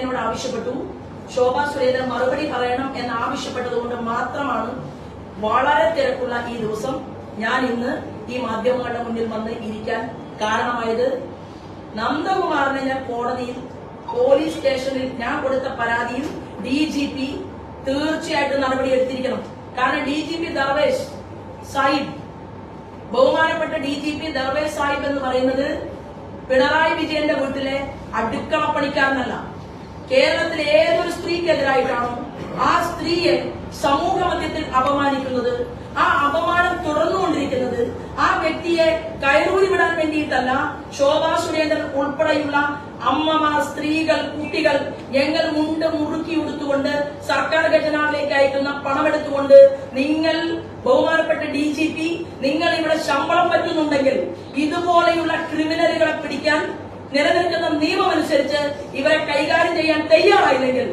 എന്നോട് ആവശ്യപ്പെട്ടു. ശോഭാ സുരേന്ദ്രൻ മറുപടി പറയണം എന്ന് ആവശ്യപ്പെട്ടതുകൊണ്ട് മാത്രമാണ് വളരെ തിരക്കുള്ള ഈ ദിവസം ഞാൻ ഇന്ന് ഈ മാധ്യമങ്ങളുടെ മുന്നിൽ വന്ന് ഇരിക്കാൻ കാരണമായത്. നന്ദകുമാറിനെ ഞാൻ കോടതിയിൽ പോലീസ് സ്റ്റേഷനിൽ ഞാൻ കൊടുത്ത പരാതിയിൽ DGP തീർച്ചയായിട്ടും നടപടിയെടുത്തിരിക്കണം. കാരണം DGP ദർവേഷ് സാഹിബ്, ബഹുമാനപ്പെട്ട DGP ദർവേഷ് സാഹിബ് എന്ന് പറയുന്നത് പിണറായി വിജയന്റെ വീട്ടിലെ അടുക്കള പണിക്കാരനല്ല. കേരളത്തിലെ ഏതൊരു സ്ത്രീക്കെതിരായിട്ടാണോ ആ സ്ത്രീയെ സമൂഹ മധ്യത്തിൽ അപമാനിക്കുന്നത്, ആ അപമാനം തുടർന്നുകൊണ്ടിരിക്കുന്നത്, ആ വ്യക്തിയെ കയറൂരി വിടാൻ വേണ്ടിയിട്ടല്ല. ശോഭാ സുരേന്ദ്രൻ ഉൾപ്പെടെയുള്ള അമ്മമാർ, സ്ത്രീകൾ, കുട്ടികൾ ഞങ്ങൾ മുണ്ട് മുറുക്കി ഉടുത്തുകൊണ്ട് സർക്കാർ ഖജനാവിലേക്ക് അയക്കുന്ന പണമെടുത്തുകൊണ്ട് നിങ്ങൾ ബഹുമാനപ്പെട്ട DGP നിങ്ങൾ ഇവിടെ ശമ്പളം പറ്റുന്നുണ്ടെങ്കിൽ ഇതുപോലെയുള്ള ക്രിമിനലുകളെ പിടിക്കാൻ നിലനിൽക്കുന്ന നിയമം അനുസരിച്ച് ഇവരെ കൈകാര്യം ചെയ്യാൻ തയ്യാറായില്ലെങ്കിൽ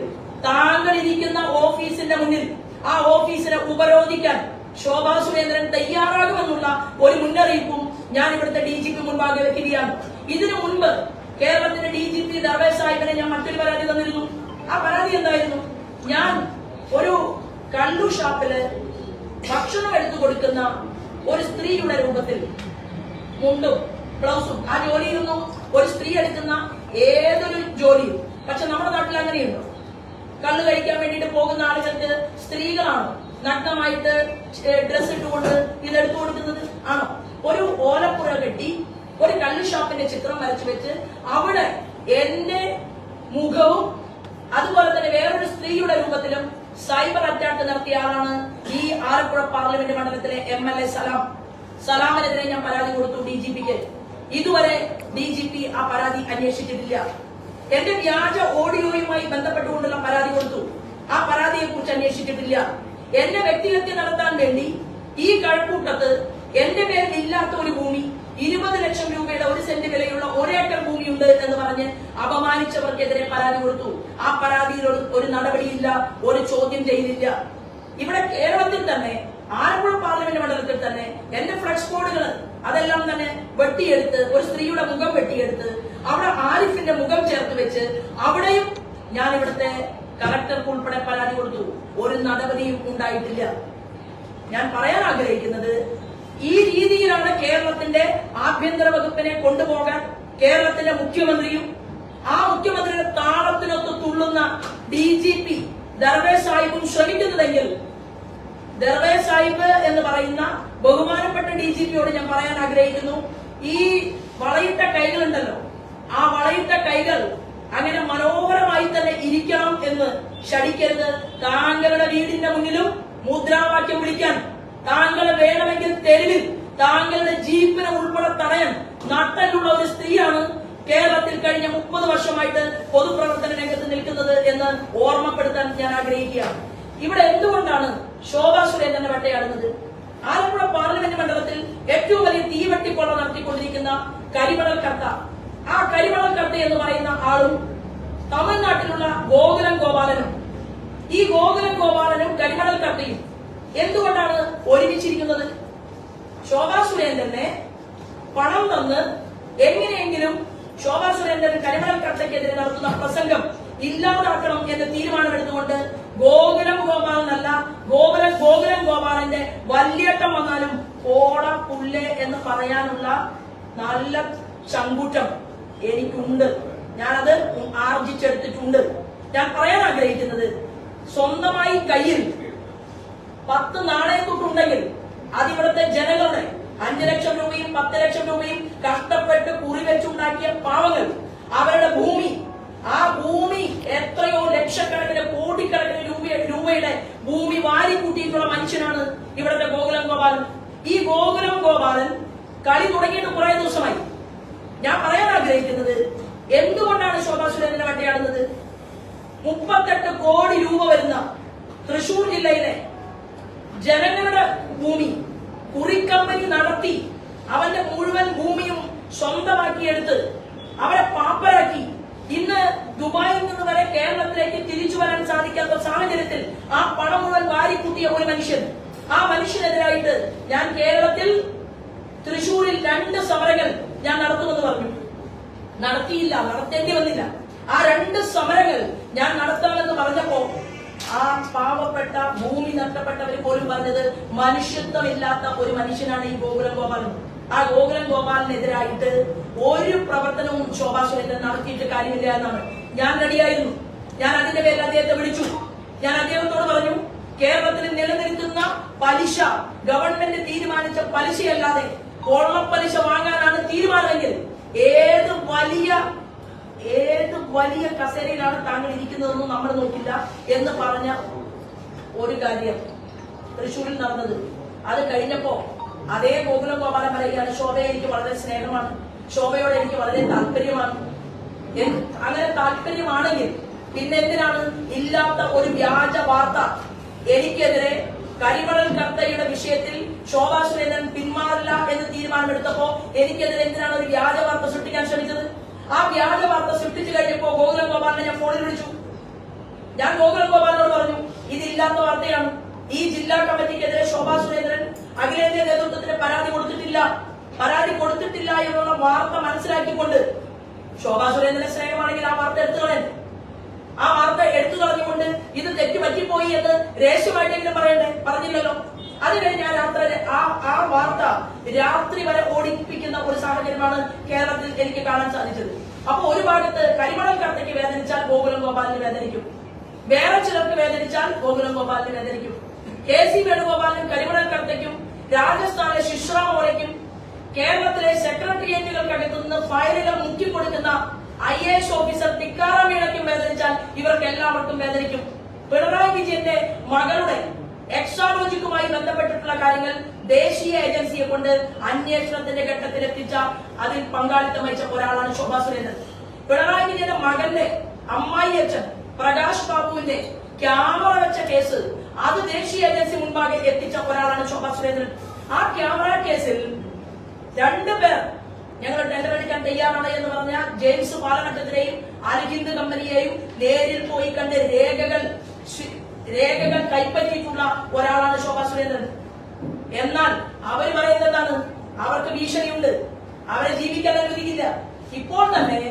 താങ്കൾ ഇരിക്കുന്ന ഓഫീസിന്റെ മുന്നിൽ ആ ഓഫീസിനെ ഉപരോധിക്കാൻ ശോഭാ സുരേന്ദ്രൻ തയ്യാറാകുമെന്നുള്ള ഒരു മുന്നറിയിപ്പും ഞാൻ ഇവിടുത്തെ DGP മുൻപാകെ വെക്കുകയാണ്. ഇതിനു മുൻപ് കേരളത്തിന്റെ DGP ദർവേഷ് സാഹിബിനെ ഞാൻ മറ്റൊരു പരാതി തന്നിരുന്നു. ആ പരാതി എന്തായിരുന്നു? ഞാൻ ഒരു കള്ളു ഷാപ്പില് ഭക്ഷണം എടുത്തു കൊടുക്കുന്ന ഒരു സ്ത്രീയുടെ രൂപത്തിൽ മുണ്ടും ബ്ലൗസും, ആ ജോലിയിരുന്നു ഒരു സ്ത്രീ എടുക്കുന്ന ഏതൊരു ജോലിയും. പക്ഷെ നമ്മുടെ നാട്ടിൽ അങ്ങനെയുണ്ടോ? കള്ളു കഴിക്കാൻ വേണ്ടിയിട്ട് പോകുന്ന ആളുകൾക്ക് സ്ത്രീകളാണോ നഗ്നമായിട്ട് ഡ്രസ് ഇട്ടുകൊണ്ട് ഇതെടുത്തു കൊടുക്കുന്നത്? ആണോ? ഒരു ഓലപ്പുഴ കെട്ടി ഒരു കള്ളു ഷാപ്പിന്റെ ചിത്രം വരച്ചു വെച്ച് അവിടെ എന്റെ മുഖവും അതുപോലെ തന്നെ വേറൊരു സ്ത്രീയുടെ രൂപത്തിലും സൈബർ അറ്റാക്ക് നടത്തിയ ആളാണ് ഈ ആലപ്പുഴ പാർലമെന്റ് മണ്ഡലത്തിലെ MLA സലാമിനെതിരെ ഞാൻ പരാതി കൊടുത്തു DGPക്ക്. ഇതുവരെ DGP ആ പരാതി അന്വേഷിച്ചിട്ടില്ല. എന്റെ വ്യാജ ഓഡിയോയുമായി ബന്ധപ്പെട്ടുകൊണ്ടുള്ള പരാതി കൊടുത്തു. ആ പരാതിയെ കുറിച്ച് അന്വേഷിച്ചിട്ടില്ല. എന്നെ വ്യക്തിഹത്യ നടത്താൻ വേണ്ടി ഈ കഴക്കൂട്ടത്ത് എന്റെ പേരിൽ ഇല്ലാത്ത ഒരു ഭൂമി 20 ലക്ഷം രൂപയുടെ 1 സെന്റ് വിലയുള്ള 1 ഏക്കർ ഭൂമിയുണ്ട് എന്ന് പറഞ്ഞ് അപമാനിച്ചവർക്കെതിരെ പരാതി കൊടുത്തു. ആ പരാതിയിൽ ഒരു നടപടിയില്ല, ഒരു ചോദ്യം ചെയ്തില്ല. ഇവിടെ കേരളത്തിൽ തന്നെ ആലപ്പുഴ പാർലമെന്റ് മണ്ഡലത്തിൽ തന്നെ എന്റെ ഫ്ലക്സ് ബോർഡുകൾ അതെല്ലാം തന്നെ വെട്ടിയെടുത്ത് ഒരു സ്ത്രീയുടെ മുഖം വെട്ടിയെടുത്ത് അവിടെ ആരിഫിന്റെ മുഖം ചേർത്ത് വെച്ച് അവിടെയും ഞാൻ ഇവിടുത്തെ കളക്ടർക്ക് ഉൾപ്പെടെ പരാതി കൊടുത്തു. ഒരു നടപടിയും ഉണ്ടായിട്ടില്ല. ഞാൻ പറയാൻ ആഗ്രഹിക്കുന്നത് ഈ രീതിയിലാണ് കേരളത്തിന്റെ ആഭ്യന്തര വകുപ്പിനെ കൊണ്ടുപോകാൻ കേരളത്തിന്റെ മുഖ്യമന്ത്രിയും ആ മുഖ്യമന്ത്രിയുടെ താളത്തിനൊത്ത് തുള്ളുന്ന DGP ദർവേഷ് സാഹിബും ശ്രമിക്കുന്നതെങ്കിൽ ദർവേഷ് സാഹിബ് എന്ന് പറയുന്ന ബഹുമാനപ്പെട്ട DGPയോട് ഞാൻ പറയാൻ ആഗ്രഹിക്കുന്നു, ഈ വളയിട്ട കൈകളുണ്ടല്ലോ, ആ വളയിട്ട കൈകൾ അങ്ങനെ മനോഹരമായി തന്നെ ഇരിക്കണം എന്ന് ശടിക്കരുത്. താങ്കളുടെ വീടിന്റെ മുന്നിലും മുദ്രാവാക്യം വിളിക്കാൻ, താങ്കളെ വേണമെങ്കിൽ തെരുവിൽ താങ്കളുടെ ജീപ്പിനെ ഉൾപ്പെടെ തടയാൻ നട്ടലുള്ള ഒരു സ്ത്രീയാണ് കേരളത്തിൽ കഴിഞ്ഞ 30 വർഷമായിട്ട് പൊതുപ്രവർത്തന രംഗത്ത് നിൽക്കുന്നത് എന്ന് ഓർമ്മപ്പെടുത്താൻ ഞാൻ ആഗ്രഹിക്കുകയാണ്. ഇവിടെ എന്തുകൊണ്ടാണ് ശോഭാ സുരേന്ദ്രനെ വേട്ടയാടുന്നത്? ആലപ്പുഴ പാർലമെന്റ് മണ്ഡലത്തിൽ ഏറ്റവും വലിയ തീവട്ടിക്കൊള്ള നടത്തിക്കൊണ്ടിരിക്കുന്ന കരിമണൽ കർത്ത, ആ കരിമണൽ കർത്ത എന്ന് പറയുന്ന ആളും തമിഴ്നാട്ടിലുള്ള ഗോകുലം ഗോപാലനും, ഈ ഗോകുലം ഗോപാലനും കരിമണൽ കർത്തയും എന്തുകൊണ്ടാണ് ഒരുമിച്ചിരിക്കുന്നത്? ശോഭാ സുരേന്ദ്രനെ പണം തന്ന് എങ്ങനെയെങ്കിലും ശോഭാ സുരേന്ദ്രൻ കരിമണൽ കർത്തയ്ക്കെതിരെ നടത്തുന്ന പ്രസംഗം ഇല്ലാതാക്കണം എന്ന തീരുമാനമെടുത്തുകൊണ്ട് ഗോകുലം ഗോപാലനല്ല, ഗോകുലം ഗോപാലന്റെ വല്യേട്ടം വന്നാലും ഓട പുല്ല് എന്ന് പറയാനുള്ള നല്ല ചങ്കൂറ്റം എനിക്കുണ്ട്. ഞാനത് ആർജിച്ചെടുത്തിട്ടുണ്ട്. ഞാൻ പറയാൻ ആഗ്രഹിക്കുന്നത്, സ്വന്തമായി കയ്യിൽ 10 നാണയത്തുട്ടുണ്ടെങ്കിൽ അതിവിടുത്തെ ജനങ്ങളുടെ 5 ലക്ഷം രൂപയും 10 ലക്ഷം രൂപയും കഷ്ടപ്പെട്ട് കുറിവെച്ചുണ്ടാക്കിയ പാവങ്ങൾ, അവരുടെ ഭൂമി, ആ ഭൂമി എത്രയോ ലക്ഷക്കണക്കിന് കോടിക്കണക്കിന് രൂപയുടെ ഭൂമി വാരി കൂട്ടിയിട്ടുള്ള മനുഷ്യനാണ് ഇവിടുത്തെ ഗോകുലം ഗോപാലൻ. ഈ ഗോകുലം ഗോപാലൻ കളി തുടങ്ങിയിട്ട് കുറെ ദിവസമായി. ഞാൻ പറയാൻ ആഗ്രഹിക്കുന്നത്, എന്തുകൊണ്ടാണ് ശോഭാ സുരേന്ദ്രനെ വേട്ടയാടുന്നത്? 38 കോടി രൂപ വരുന്ന തൃശൂർ ജില്ലയിലെ ജനങ്ങളുടെ ഭൂമി കുറിക്കമ്പനി നടത്തി അവന്റെ മുഴുവൻ ഭൂമിയും സ്വന്തമാക്കിയെടുത്ത് അവരെ പാപ്പരാക്കി ഇന്ന് ദുബായിൽ നിന്ന് വരെ കേരളത്തിലേക്ക് തിരിച്ചു വരാൻ സാധിക്കാത്ത സാഹചര്യത്തിൽ ആ പണം മുഴുവൻ വാരിക്കൂട്ടിയ ഒരു മനുഷ്യൻ, ആ മനുഷ്യനെതിരായിട്ട് ഞാൻ കേരളത്തിൽ തൃശൂരിൽ 2 സമരങ്ങൾ ഞാൻ നടത്തുമെന്ന് പറഞ്ഞു. നടത്തിയില്ല, നടത്തേണ്ടി വന്നില്ല. ആ 2 സമരങ്ങൾ ഞാൻ നടത്താമെന്ന് പറഞ്ഞപ്പോ ആ പാവപ്പെട്ട ഭൂമി നഷ്ടപ്പെട്ടവർ പോലും പറഞ്ഞത് മനുഷ്യത്വമില്ലാത്ത ഒരു മനുഷ്യനാണ് ഈ ഗോകുലം ഗോപാലൻ. ആ ഗോകുലം ഗോപാലിനെതിരായിട്ട് ഒരു പ്രവർത്തനവും ശോഭാ സുരേന്ദ്രൻ നടത്തിയിട്ട് കാര്യമില്ല എന്നാണ്. ഞാൻ റെഡിയായിരുന്നു. ഞാൻ അതിന്റെ പേരിൽ അദ്ദേഹത്തെ വിളിച്ചു. ഞാൻ അദ്ദേഹത്തോട് പറഞ്ഞു, കേരളത്തിൽ നിലനിൽക്കുന്ന പലിശ ഗവൺമെന്റ് തീരുമാനിച്ച പലിശയല്ലാതെ കൊള്ളപ്പലിശ വാങ്ങാനാണ് തീരുമാനമെങ്കിൽ ഏത് വലിയ കസേരയിലാണ് താങ്കൾ ഇരിക്കുന്നതെന്നും നമ്മൾ നോക്കില്ല എന്ന് പറഞ്ഞ ഒരു കാര്യം തൃശ്ശൂരിൽ നടന്നത്. അത് കഴിഞ്ഞപ്പോ അതേ ഗോകുലം ഗോപാലൻ പറയുകയാണ്, ശോഭയെ എനിക്ക് വളരെ സ്നേഹമാണ്, ശോഭയോട് എനിക്ക് വളരെ താല്പര്യമാണ്. അങ്ങനെ താല്പര്യമാണെങ്കിൽ പിന്നെ എന്തിനാണ് ഇല്ലാത്ത ഒരു വ്യാജ വാർത്ത എനിക്കെതിരെ കരിമണൽ കർത്തയുടെ വിഷയത്തിൽ ശോഭാ സുരേന്ദ്രൻ പിന്മാറില്ല എന്ന് തീരുമാനമെടുത്തപ്പോ എനിക്കെതിരെ എന്തിനാണ് ഒരു വ്യാജ വാർത്ത സൃഷ്ടിക്കാൻ ശ്രമിച്ചത്? ആ വ്യാജ വാർത്ത സൃഷ്ടിച്ചു കഴിഞ്ഞപ്പോ ഗോകുലം ഗോപാലിനെ ഞാൻ ഫോണിൽ വിളിച്ചു. ഞാൻ ഗോകുലം ഗോപാലിനോട് പറഞ്ഞു, ഇതില്ലാത്ത വാർത്തയാണ്. ഈ ജില്ലാ കമ്മിറ്റിക്കെതിരെ ശോഭാ സുരേന്ദ്രൻ അഖിലേന്ത്യാ നേതൃത്വത്തിന് പരാതി കൊടുത്തിട്ടില്ല എന്നുള്ള വാർത്ത മനസ്സിലാക്കിക്കൊണ്ട് ശോഭാ സുരേന്ദ്രന്റെ സ്നേഹമാണെങ്കിൽ ആ വാർത്ത എടുത്തു കളഞ്ഞുകൊണ്ട് ഇത് തെറ്റുപറ്റിപ്പോയി എന്ന് രഹസ്യമായിട്ടെങ്കിലും പറയണ്ടേ? പറഞ്ഞില്ലല്ലോ. അത് കഴിഞ്ഞ് ആ വാർത്ത രാത്രി വരെ ഓടിപ്പിക്കുന്ന ഒരു സാഹചര്യമാണ് കേരളത്തിൽ എനിക്ക് കാണാൻ സാധിച്ചത്. അപ്പൊ ഒരു ഭാഗത്ത് കരിമണൽ കർത്തയ്ക്ക് വേദനിച്ചാൽ ഗോകുലം ഗോപാലിന് വേദനിക്കും, വേറെ ചിലർക്ക് വേദനിച്ചാൽ ഗോകുലം ഗോപാലിന് വേദനിക്കും. KC വേണുഗോപാലിനും കരിമണൽ കർത്തയ്ക്കും രാജസ്ഥാനിലെ ശിശ്രാ മോളയ്ക്കും കേരളത്തിലെ സെക്രട്ടേറിയറ്റുകൾക്കകത്തു നിന്ന് ഫയലുകൾ മുക്കിക്കൊടുക്കുന്ന IAS ഓഫീസർ ടിക്കാറാം മീണയ്ക്കും വേദനിച്ചാൽ ഇവർക്ക് എല്ലാവർക്കും വേദനിക്കും. പിണറായി വിജയന്റെ മകളുടെ എക്സാലോജിക്കുമായി ബന്ധപ്പെട്ടിട്ടുള്ള കാര്യങ്ങൾ ദേശീയ ഏജൻസിയെ കൊണ്ട് അന്വേഷണത്തിന്റെ ഘട്ടത്തിലെത്തിച്ച അതിൽ പങ്കാളിത്തം വഹിച്ച ഒരാളാണ് ശോഭാ സുരേന്ദ്രൻ. പിണറായി വിജയന്റെ മകന്റെ അമ്മായി അച്ഛൻ പ്രകാശ് ബാബുവിന്റെ ക്യാമറ വെച്ച കേസ് അത് ദേശീയ ഏജൻസി മുൻപാകെ എത്തിച്ച ഒരാളാണ് ശോഭാ സുരേന്ദ്രൻ. ആ ക്യാമറ കേസിൽ 2 പേർ ഞങ്ങൾ ടെൻഡർ അടിക്കാൻ തയ്യാറാണ് എന്ന് പറഞ്ഞ ജെയിംസ് പാലഘട്ടത്തിനെയും അൽഹിന്ദ് കമ്പനിയെയും നേരിൽ പോയി കണ്ട് രേഖകൾ കൈപ്പറ്റിയിട്ടുള്ള ഒരാളാണ് ശോഭാ സുരേന്ദ്രൻ. എന്നാൽ അവർ പറയുന്നതാണ്, അവർക്ക് ഭീഷണിയുണ്ട്, അവരെ ജീവിക്കാൻ അനുവദിക്കില്ല. ഇപ്പോൾ തന്നെ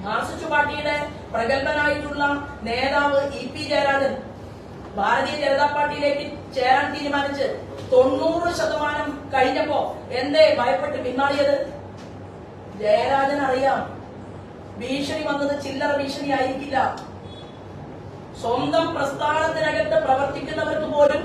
മാർക്സിസ്റ്റ് പാർട്ടിയുടെ പ്രഗത്ഭനായിട്ടുള്ള നേതാവ് EP ജയരാജൻ ഭാരതീയ ജനതാ പാർട്ടിയിലേക്ക് ചേരാൻ തീരുമാനിച്ച് 90% കഴിഞ്ഞപ്പോ എന്തേ ഭയപ്പെട്ട് പിന്മാറിയത്? ജയരാജൻ അറിയാം, ഭീഷണി വന്നത് ചില്ലറ ഭീഷണി ആയിരിക്കില്ല. സ്വന്തം പ്രസ്ഥാനത്തിനകത്ത് പ്രവർത്തിക്കുന്നവർക്ക് പോലും